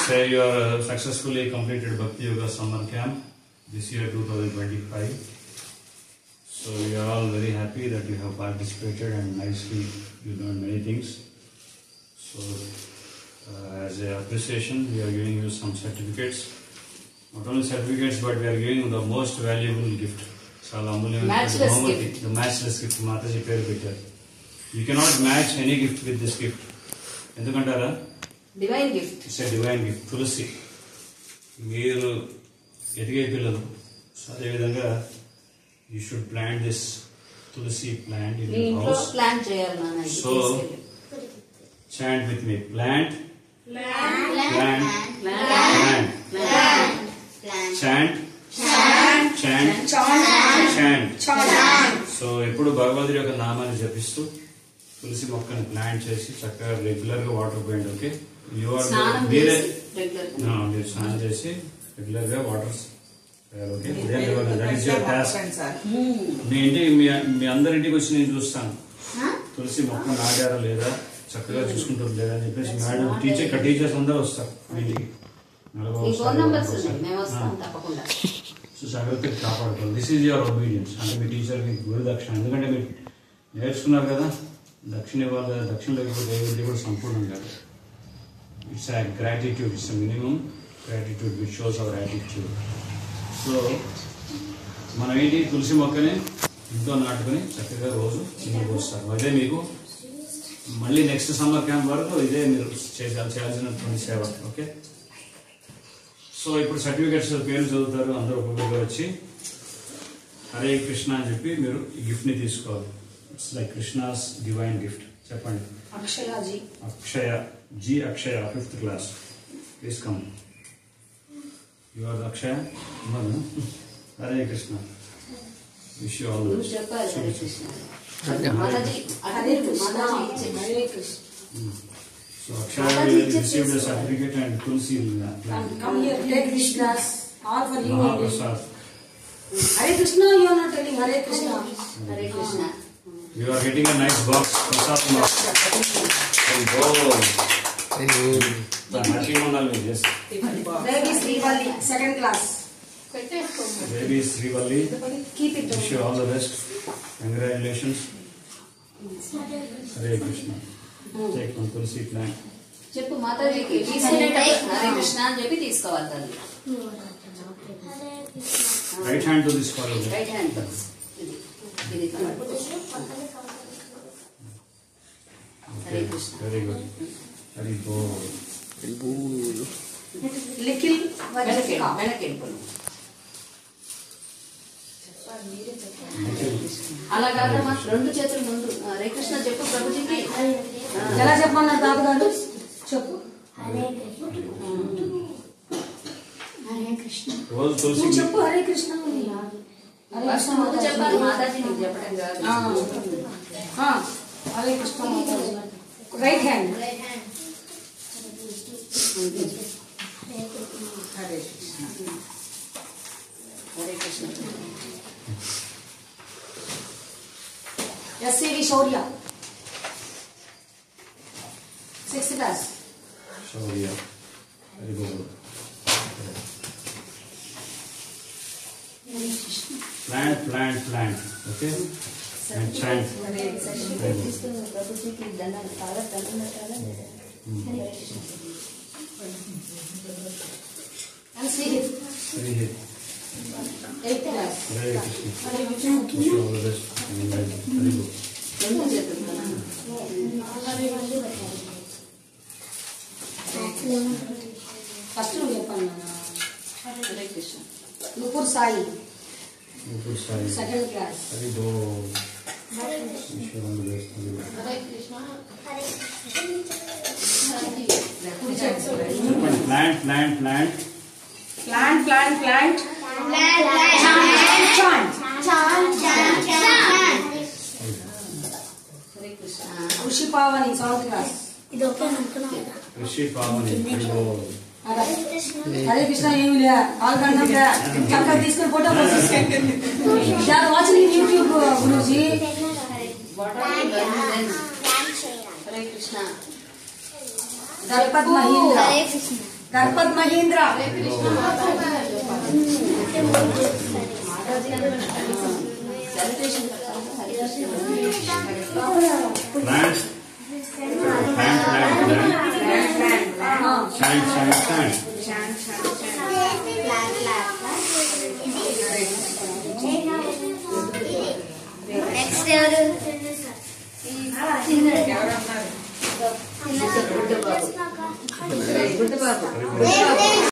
Say you are successfully completed Bhakti Yoga summer camp this year 2025. So we are all very happy that you have participated and nicely you learned many things. So as a appreciation, we are giving you some certificates. Not only certificates, but we are giving you the most valuable gift. Matchless gift. The matchless gift. Mataji peru pettaru. You cannot match any gift with this gift. Endukantara? Divine gift. It's a divine gift. Tulsi. Meeru edige pillalu. So ade vidhanga you should plant this Tulsi plant in your house. Plant cheyali nana. So chant with me. Plant. Plant. Plant. Plant. Plant. Chant. Chant. Chant. So ఎప్పుడు భగవంతుడి యొక్క నామాన్ని జపిస్తూ తులసి మొక్కని plant చేసి చక్కగా regular గా water పోయండి. ఓకే, మీరే మీరు స్నానం చేసి రెగ్యులర్ గా water. Okay, that is your task. మీ ఇంటికి మీ అందరింటికి వచ్చి నేను చూస్తాను తులసి మొక్క నాటారా లేదా, చక్కగా చూసుకుంటుంది లేదా అని చెప్పేసి మేడం టీచర్స్ అందరూ వస్తారు మీ ఇంటికి. సో జాగ్రత్తగా కాపాడుకోవాలి. This is your obedience. అంటే మీ టీచర్కి గురు దక్షిణ. ఎందుకంటే మీరు నేర్చుకున్నారు కదా, దక్షిణ ఇవ్వాలి కదా. దక్షిణ లేకపోతే దేవుడి కూడా సంపూర్ణం కాదు. It's a gratitude. It's a minimum gratitude which shows our attitude. So మనం ఏంటి తులసి మొక్కని ఇంట్లో నాటుకొని చక్కగా రోజు నీళ్ళు పోస్తారు. అదే మీకు మళ్ళీ నెక్స్ట్ సమ్మర్ క్యాంప్ వరకు ఇదే మీరు చేయాల్సినటువంటి సేవ. ఓకే, సో ఇప్పుడు సర్టిఫికేట్స్ పేర్లు చదువుతారు. అందరూ ఒక్కొక్కరు వచ్చి హరే కృష్ణ అని చెప్పి మీరు ఈ గిఫ్ట్ ని తీసుకోవాలి. It's like Krishna's divine gift. చెప్పండి. Akshaya ji. Akshaya 5th class. Please come. You are Akshaya. Hare Krishna. Wish you all the best. So Akshaya received a certificate and Tulsi plant. Come here, take Krishna's. All for you. Mahaprasad. Hare Krishna, you are not telling Hare Krishna. Hare Krishna. You are getting a nice box. Prasad box. And go. Happy Manal with this. Baby Srivalli, 2nd class. Baby Srivalli. Keep it. Wish you all the best. Congratulations. Hare Krishna. Take one Tulsi plant. చెప్పు మాతాజీకి తీసుకునేటప్పుడు హరే కృష్ణ అని చెప్పి తీసుకోవాలి తల్లి. Right hand to this follow. Right hand ఇది. Hare Krishna. Very good. Hari Bol. Little వెనకెళ్ళిపోను. అలా కాదమ్మా, 2 చేతులు ముందు. హరే కృష్ణ చెప్పు ప్రభుజీకి. ఎలా చెప్పమన్నారు తాతగారు? చెప్పు. రోజు తులసి నువ్వు చెప్పు హరే కృష్ణ. ఫస్ట్ ముందు చెప్పాలి మాతాజీ, నీకు చెప్పడం కాదు. Hare Krishna. Right hand. Hare Krishna. Hare Krishna. SCV Shaurya, 6th class. Shaurya. Very good. Plant. Okay? And chant. ప్రభుజీకి దండం పెట్టాలా? And Srihit, Very good. 8th class. Hare Krishna. Wish you all the best. Very good. 2 చేతులు. ఫస్ట్ నువ్వు చెప్పాను నాన్న. Hare Krishna. Nupur Sai, Nupur Sai. 2nd class. Hari Bol. Wish you all the best. Hare Krishna. Plant. Hare Krishna. ఋషి Pavani, 7th class. Rishi Pavani. Hari Bol. Hare Krishna. ఏమి లే, పాల్గొనడం లే, చక్కగా తీసుకుని photo watching YouTube Guruji. Hare Krishna. Dalpat Mahindra. Ganpat Mahendra next ఎవరు గుడ్డు బాబు